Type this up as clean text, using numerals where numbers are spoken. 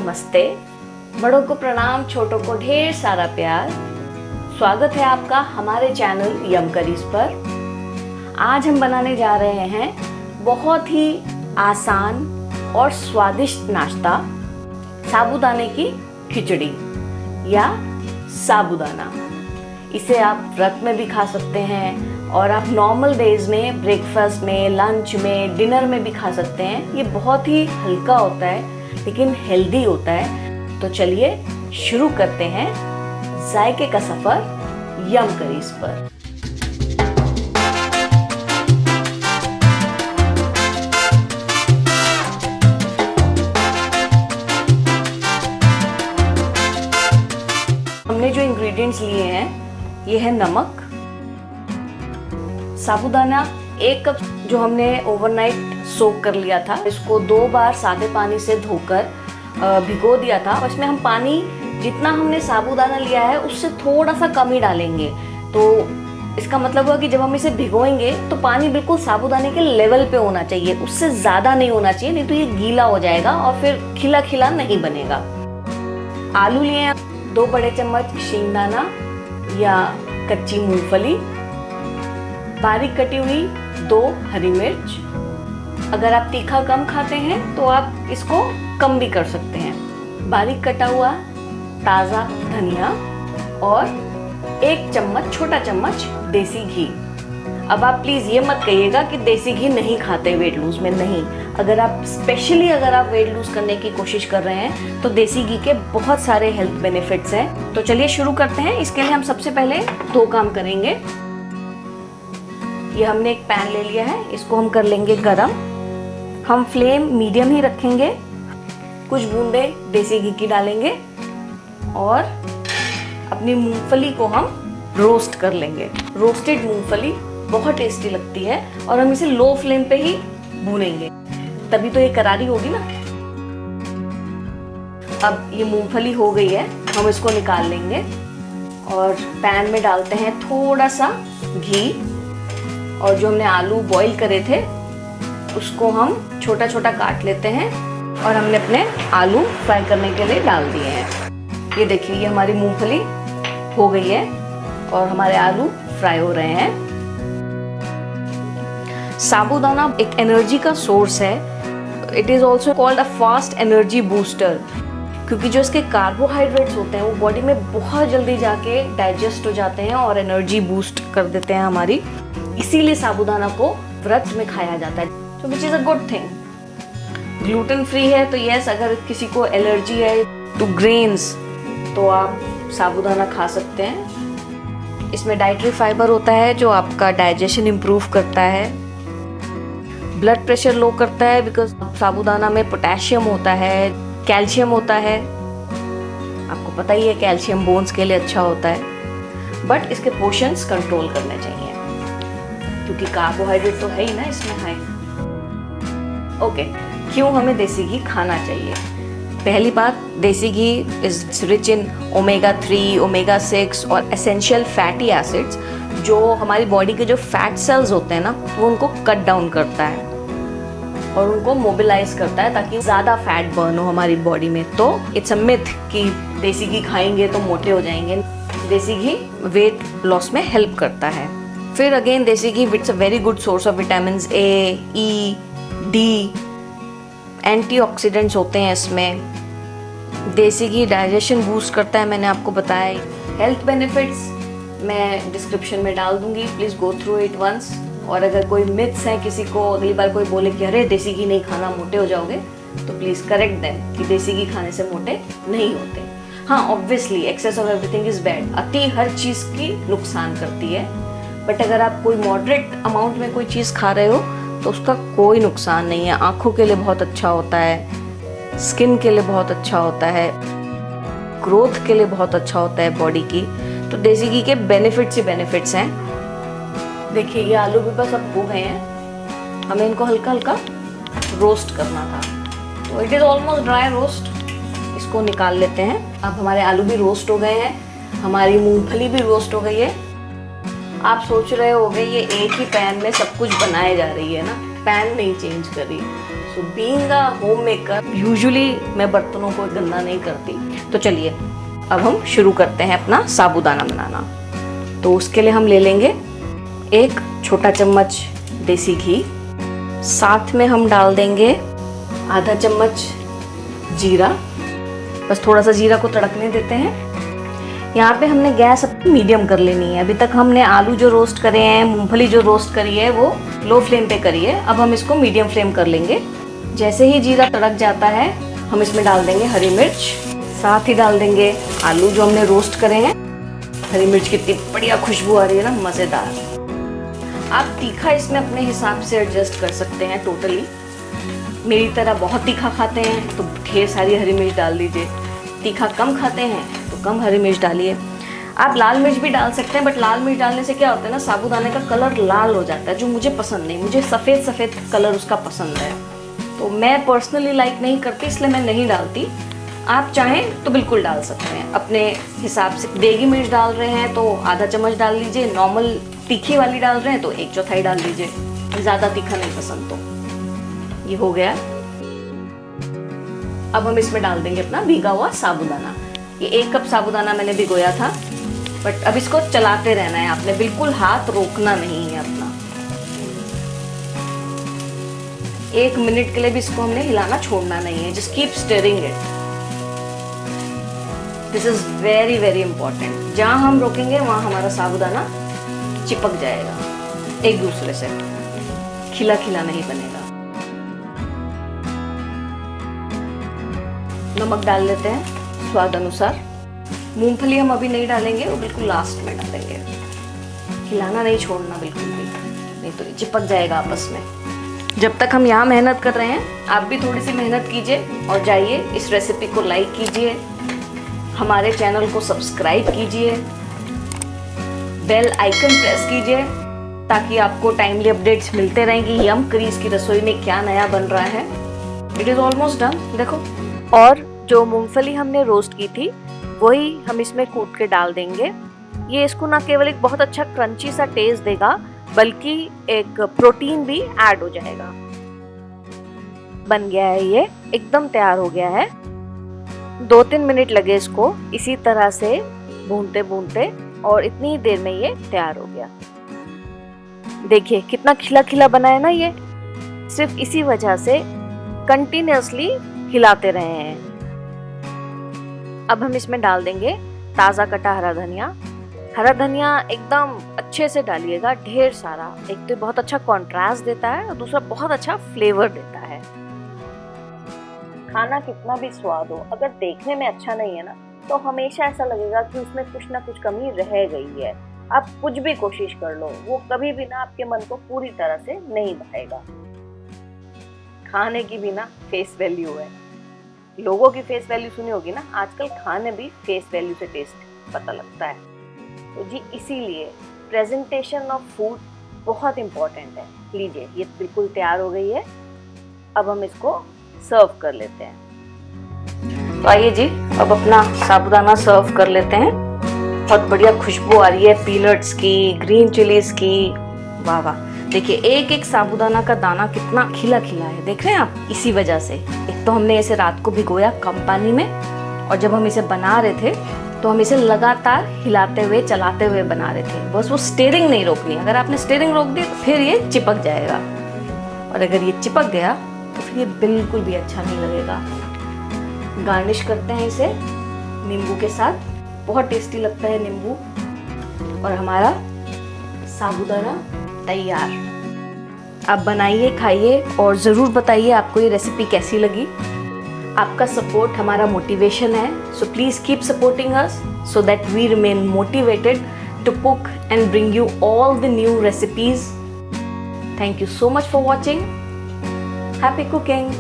नमस्ते। बड़ों को प्रणाम, छोटों को ढेर सारा प्यार। स्वागत है आपका हमारे चैनल यम करीज पर। आज हम बनाने जा रहे हैं बहुत ही आसान और स्वादिष्ट नाश्ता, साबूदाने की खिचड़ी या साबूदाना। इसे आप व्रत में भी खा सकते हैं और आप नॉर्मल डेज में ब्रेकफास्ट में, लंच में, डिनर में भी खा सकते हैं। ये बहुत ही हल्का होता है लेकिन हेल्दी होता है। तो चलिए शुरू करते हैं जायके का सफर यम करीज पर। हमने जो इंग्रेडिएंट्स लिए हैं ये है नमक, साबूदाना 1 कप जो हमने ओवरनाइट सोक कर लिया था, इसको 2 बार सादे पानी से धोकर भिगो दिया था। उसमें हम पानी जितना हमने साबूदाना लिया है उससे थोड़ा सा कम ही डालेंगे। तो इसका मतलब हुआ कि जब हम इसे भिगोएंगे तो पानी बिल्कुल साबूदाने के लेवल पे होना चाहिए, उससे ज़्यादा नहीं होना चाहिए, नहीं तो ये गीला हो जाएगा और फिर खिला खिला नहीं बनेगा। आलू लिए हैं 2 बड़े चम्मच, शींगदाना या कच्ची मूंगफली, बारीक कटी हुई 2 हरी मिर्च। अगर आप तीखा कम खाते हैं तो आप इसको कम भी कर सकते हैं। बारीक कटा हुआ ताज़ा धनिया और 1 चम्मच, छोटा चम्मच देसी घी। अब आप प्लीज़ ये मत कहिएगा कि देसी घी नहीं खाते वेट लूज में, नहीं। अगर आप स्पेशली अगर आप वेट लूज करने की कोशिश कर रहे हैं तो देसी घी के बहुत सारे हेल्थ बेनिफिट्स हैं। तो चलिए शुरू करते हैं। इसके लिए हम सबसे पहले 2 काम करेंगे। ये हमने एक पैन ले लिया है, इसको हम कर लेंगे गरम। हम फ्लेम मीडियम ही रखेंगे। कुछ बूंदे देसी घी की डालेंगे और अपनी मूंगफली को हम रोस्ट कर लेंगे। रोस्टेड मूंगफली बहुत टेस्टी लगती है और हम इसे लो फ्लेम पे ही भूनेंगे, तभी तो ये करारी होगी ना। अब ये मूंगफली हो गई है, हम इसको निकाल लेंगे और पैन में डालते हैं थोड़ा सा घी और जो हमने आलू बॉईल करे थे उसको हम छोटा छोटा काट लेते हैं और हमने अपने आलू फ्राई करने के लिए डाल दिए हैं। ये देखिए, ये हमारी मूंगफली हो गई है और हमारे आलू फ्राई हो रहे हैं। साबूदाना एक एनर्जी का सोर्स है। It is also called a fast energy booster, क्योंकि जो इसके कार्बोहाइड्रेट्स होते हैं वो बॉडी में बहुत जल्दी जाके डाइजेस्ट हो जाते हैं और एनर्जी बूस्ट कर देते हैं हमारी। इसीलिए साबूदाना को व्रत में खाया जाता है, तो which is a good thing. Gluten free है, तो यस, अगर किसी को एलर्जी है टू ग्रेन्स तो आप साबूदाना खा सकते हैं। इसमें डाइटरी फाइबर होता है जो आपका डाइजेशन इम्प्रूव करता है, ब्लड प्रेशर लो करता है, बिकॉज साबूदाना में पोटेशियम होता है, कैल्शियम होता है। आपको पता ही है कैल्शियम बोन्स के लिए अच्छा होता है, बट इसके पोर्शंस कंट्रोल करने चाहिए क्योंकि कार्बोहाइड्रेट तो है ही ना इसमें हाई। ओके, क्यों हमें देसी घी खाना चाहिए? पहली बात, desi ghee is rich in omega 3, omega 6 और एसेंशियल फैटी एसिड्स, जो हमारी बॉडी के जो फैट सेल्स होते हैं ना वो उनको कट डाउन करता है और उनको मोबिलाइज करता है ताकि ज़्यादा फैट बर्न हो हमारी बॉडी में। तो इट्स अ मिथ कि देसी घी खाएंगे तो मोटे हो जाएंगे। देसी घी वेट लॉस में हेल्प करता है। फिर again, desi ghee it's a very good source of vitamin A, E, D, antioxidants होते हैं इसमें। देसी घी डाइजेशन बूस्ट करता है, मैंने आपको बताया। हेल्थ बेनिफिट्स मैं डिस्क्रिप्शन में डाल दूंगी, please go through it once. और अगर कोई मिथ्स हैं, किसी को अगली बार कोई बोले कि अरे देसी घी नहीं खाना मोटे हो जाओगे, तो प्लीज़ करेक्ट देम कि देसी घी खाने से मोटे नहीं होते। हाँ, obviously excess of everything is bad. अति हर चीज़ की नुकसान करती है, बट अगर आप कोई मॉडरेट अमाउंट में कोई चीज़ खा रहे हो तो उसका कोई नुकसान नहीं है। आँखों के लिए बहुत अच्छा होता है, स्किन के लिए बहुत अच्छा होता है, ग्रोथ के लिए बहुत अच्छा होता है बॉडी की। तो देसी घी के बेनिफिट्स ही बेनिफिट्स हैं। देखिए, ये आलू भी बस अब हो गए हैं, हमें इनको हल्का हल्का रोस्ट करना था। तो it is almost dry roast, इसको निकाल लेते हैं। अब हमारे आलू भी रोस्ट हो गए हैं, हमारी मूंगफली भी रोस्ट हो गई है। आप सोच रहे होंगे ये एक ही पैन में सब कुछ बनाए जा रही है ना, पैन नहीं चेंज कर रही। So being a home maker usually मैं बर्तनों को गंदा नहीं करती। तो चलिए अब हम शुरू करते हैं अपना साबूदाना बनाना। तो उसके लिए हम ले लेंगे 1 छोटा चम्मच देसी घी, साथ में हम डाल देंगे आधा चम्मच जीरा। बस थोड़ा सा जीरा को तड़कने देते हैं। यहाँ पे हमने गैस अपनी मीडियम कर लेनी है। अभी तक हमने आलू जो रोस्ट करे हैं, मूंगफली जो रोस्ट करी है वो लो फ्लेम पे करी है। अब हम इसको मीडियम फ्लेम कर लेंगे। जैसे ही जीरा तड़क जाता है हम इसमें डाल देंगे हरी मिर्च, साथ ही डाल देंगे आलू जो हमने रोस्ट करे हैं। हरी मिर्च की कितनी बढ़िया खुशबू आ रही है ना, मज़ेदार। आप तीखा इसमें अपने हिसाब से एडजस्ट कर सकते हैं टोटली। मेरी तरह बहुत तीखा खाते हैं तो ढेर सारी हरी मिर्च डाल दीजिए, तीखा कम खाते हैं तो कम हरी मिर्च डालिए। आप लाल मिर्च भी डाल सकते हैं, बट लाल मिर्च डालने से क्या होता है ना, साबूदाने का कलर लाल हो जाता है, जो मुझे पसंद नहीं। मुझे सफ़ेद सफ़ेद कलर उसका पसंद है, तो मैं पर्सनली लाइक नहीं करती, इसलिए मैं नहीं डालती। आप चाहें तो बिल्कुल डाल सकते हैं अपने हिसाब से। देगी मिर्च डाल रहे हैं तो आधा चम्मच डाल लीजिए, नॉर्मल तीखी वाली डाल रहे हैं तो 1/4 डाल लीजिए, ज़्यादा तीखा नहीं पसंद। तो ये हो गया। अब हम इसमें डाल देंगे अपना भीगा हुआ साबूदाना। ये 1 कप साबूदाना मैंने भिगोया था, बट अब इसको चलाते रहना है आपने, बिल्कुल हाथ रोकना नहीं है अपना। 1 मिनट के लिए भी इसको हमने हिलाना छोड़ना नहीं है। Just keep stirring it. This is very very important. जहाँ हम रोकेंगे वहाँ हमारा साबूदाना चिपक जाएगा एक दूसरे से, खिला खिला नहीं बनेगा। नमक डाल लेते हैं स्वाद अनुसार। मूंगफली हम अभी नहीं डालेंगे, वो बिल्कुल लास्ट में डालेंगे। हिलाना नहीं छोड़ना बिल्कुल भी, नहीं तो चिपक जाएगा आपस में। जब तक हम यहाँ मेहनत कर रहे हैं, आप भी थोड़ी सी मेहनत कीजिए और जाइए इस रेसिपी को लाइक कीजिए, हमारे चैनल को सब्सक्राइब कीजिए, बेल आइकन प्रेस कीजिए, ताकि आपको टाइमली अपडेट्स मिलते रहेंगी यम करीज की रसोई में क्या नया बन रहा है। इट इज़ ऑलमोस्ट डन, देखो। और जो मूंगफली हमने रोस्ट की थी वही हम इसमें कूट के डाल देंगे। ये इसको ना केवल एक बहुत अच्छा क्रंची सा टेस्ट देगा, बल्कि एक प्रोटीन भी ऐड हो जाएगा। बन गया है, ये एकदम तैयार हो गया है। 2-3 मिनट लगे इसको इसी तरह से भूनते भूनते, और इतनी ही देर में ये तैयार हो गया। देखिए कितना खिला खिला बना है ना ये, सिर्फ इसी वजह से कंटिन्यूअसली हिलाते रहे हैं। अब हम इसमें डाल देंगे ताज़ा कटा हरा धनिया। हरा धनिया एकदम अच्छे से डालिएगा, ढेर सारा। एक तो बहुत अच्छा कॉन्ट्रास्ट देता है और दूसरा बहुत अच्छा फ्लेवर देता है। खाना कितना भी स्वाद हो, अगर देखने में अच्छा नहीं है ना, तो हमेशा ऐसा लगेगा कि उसमें कुछ ना कुछ कमी रह गई है। आप कुछ भी कोशिश कर लो, वो कभी भी ना आपके मन को पूरी तरह से नहीं भाएगा। खाने की भी ना फेस वैल्यू है। लोगों की फेस वैल्यू सुनी होगी ना, आजकल खाने भी फेस वैल्यू से टेस्ट पता लगता है। तो जी इसीलिए प्रेजेंटेशन ऑफ फूड बहुत इम्पोर्टेंट है। लीजिए ये बिल्कुल तैयार हो गई है। अब हम इसको सर्व कर लेते हैं। तो आइए जी, अब अपना साबूदाना सर्व कर लेते हैं। बहुत बढ़िया खुशबू आ रही है पीनट्स की, ग्रीन चिलीज की। वाह वाह, देखिए एक एक साबूदाना का दाना कितना खिला खिला है, देख रहे हैं आप। इसी वजह से एक तो हमने इसे रात को भिगोया कम पानी में, और जब हम इसे बना रहे थे तो हम इसे लगातार हिलाते हुए चलाते हुए बना रहे थे। बस वो स्टीयरिंग नहीं रोकनी, अगर आपने स्टीयरिंग रोक दी तो फिर ये चिपक जाएगा, और अगर ये चिपक गया तो फिर ये बिल्कुल भी अच्छा नहीं लगेगा। गार्निश करते हैं इसे नींबू के साथ, बहुत टेस्टी लगता है नींबू। और हमारा साबूदाना तैयार। आप बनाइए, खाइए और ज़रूर बताइए आपको ये रेसिपी कैसी लगी। आपका सपोर्ट हमारा मोटिवेशन है, so please keep supporting us so that we remain motivated to cook and bring you all the new recipes. Thank you so much for watching. Happy cooking!